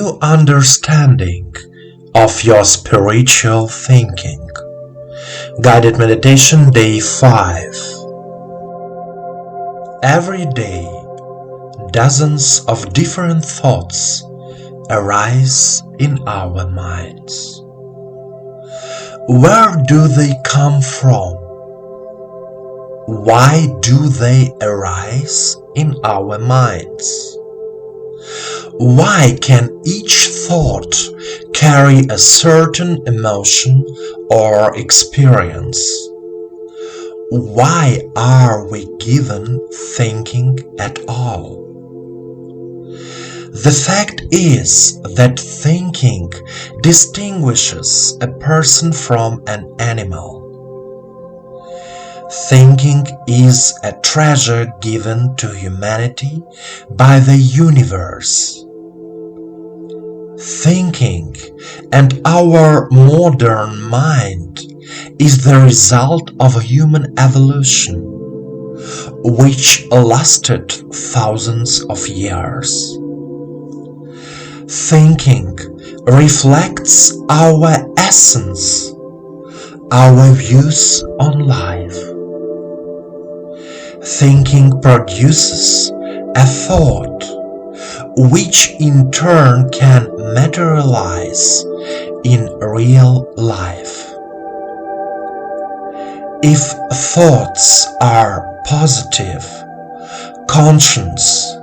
new understanding of your spiritual thinking. Guided Meditation Day 5. Every day, dozens of different thoughts arise in our minds. Where do they come from? Why do they arise in our minds? Why can each thought carry a certain emotion or experience? Why are we given thinking at all? The fact is that thinking distinguishes a person from an animal. Thinking is a treasure given to humanity by the universe. Thinking and our modern mind is the result of human evolution, which lasted thousands of years. Thinking reflects our essence, our views on life. Thinking produces a thought, which in turn can materialize in real life. If thoughts are positive, conscious,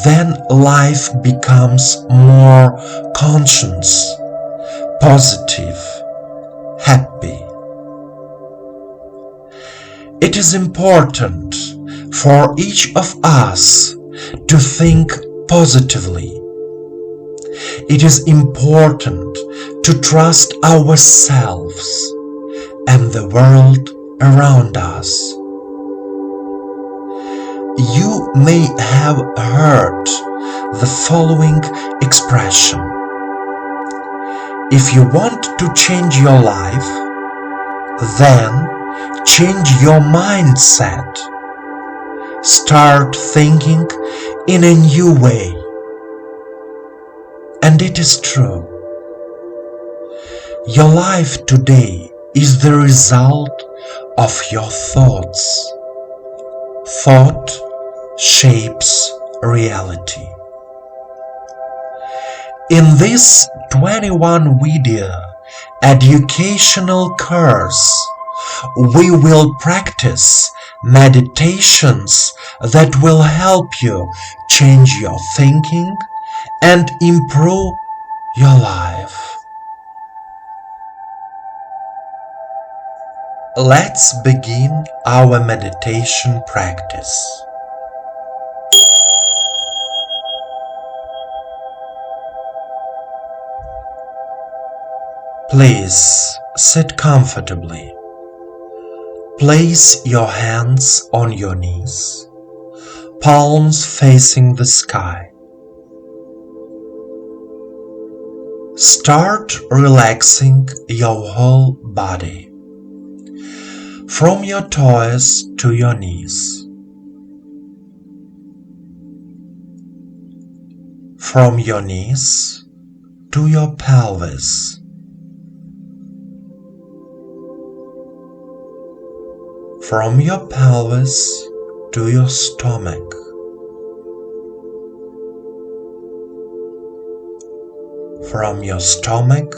then life becomes more conscious, positive, happy. It is important for each of us to think positively. It is important to trust ourselves and the world around us. You may have heard the following expression: if you want to change your life, then change your mindset. Start thinking in a new way. And it is true. Your life today is the result of your thoughts. Thought shapes reality. In this 21-video educational course, we will practice meditations that will help you change your thinking and improve your life. Let's begin our meditation practice. Please sit comfortably. Place your hands on your knees, palms facing the sky. Start relaxing your whole body, from your toes to your knees, from your knees to your pelvis, from your pelvis to your stomach, from your stomach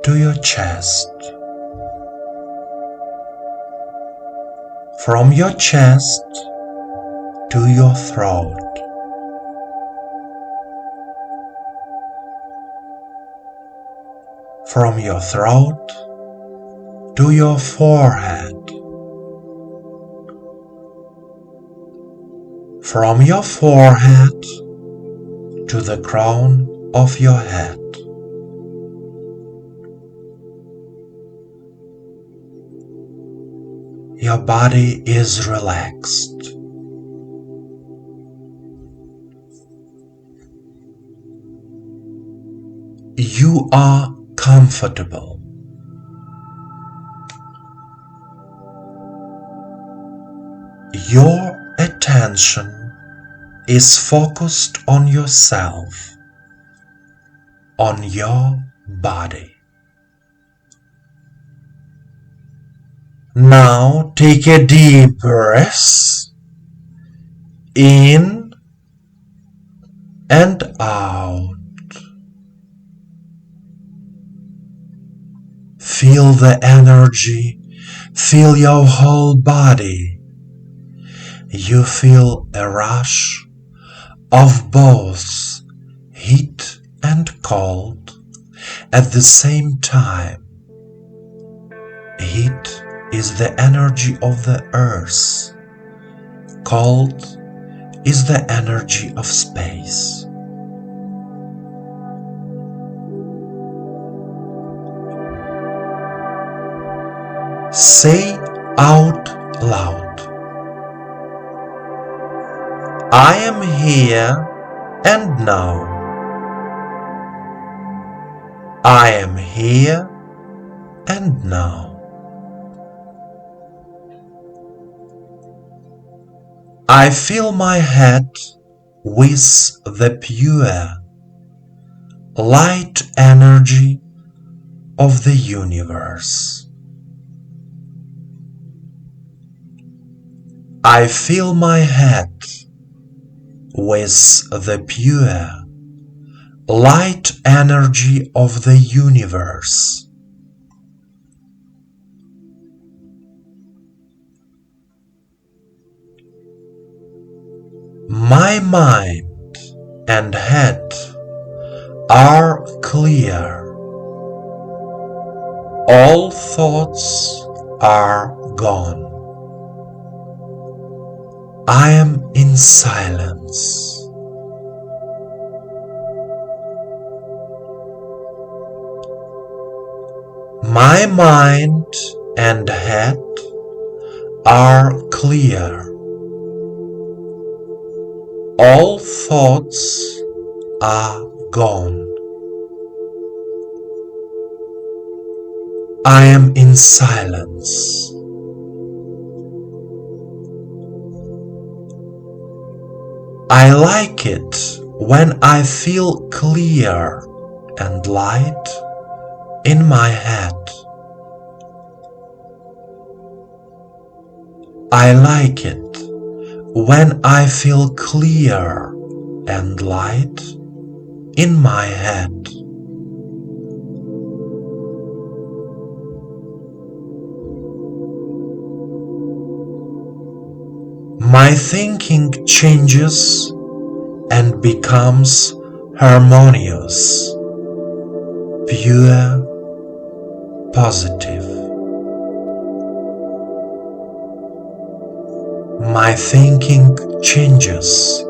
to your chest, from your chest to your throat, from your throat to your forehead, from your forehead to the crown of your head. Your body is relaxed. You are comfortable. Your attention is focused on yourself on your body. Now take a deep breath in and out. Feel the energy, feel your whole body. You feel a rush of both heat and cold at the same time. Heat is the energy of the earth. Cold is the energy of space. Say out loud, I am here and now. I am here and now. I fill my head with the pure, light energy of the universe. I fill my head with the pure, light energy of the universe. My mind and head are clear. All thoughts are gone. I am in silence. My mind and head are clear. All thoughts are gone. I am in silence. I like it when I feel clear and light in my head. I like it when I feel clear and light in my head. My thinking changes and becomes harmonious, pure, positive. My thinking changes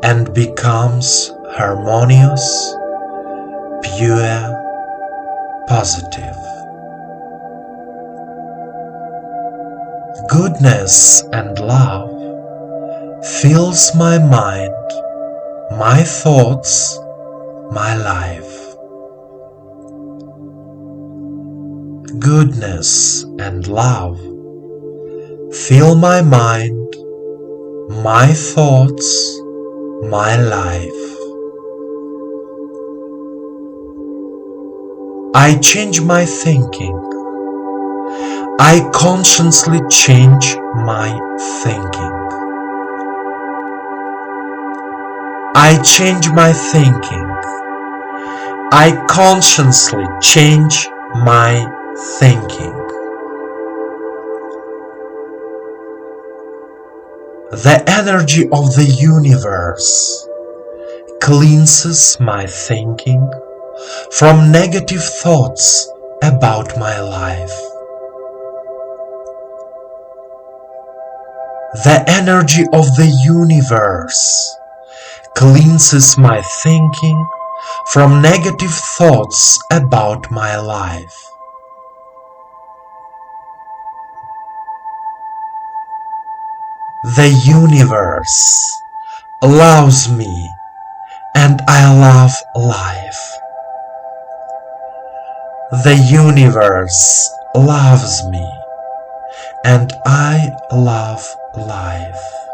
and becomes harmonious, pure, positive. Goodness and love fills my mind, my thoughts, my life. Goodness and love fill my mind, my thoughts, my life. I change my thinking. I consciously change my thinking. I change my thinking. I consciously change my thinking. The energy of the universe cleanses my thinking from negative thoughts about my life. The energy of the universe cleanses my thinking from negative thoughts about my life. The universe loves me and I love life. The universe loves me and I love life.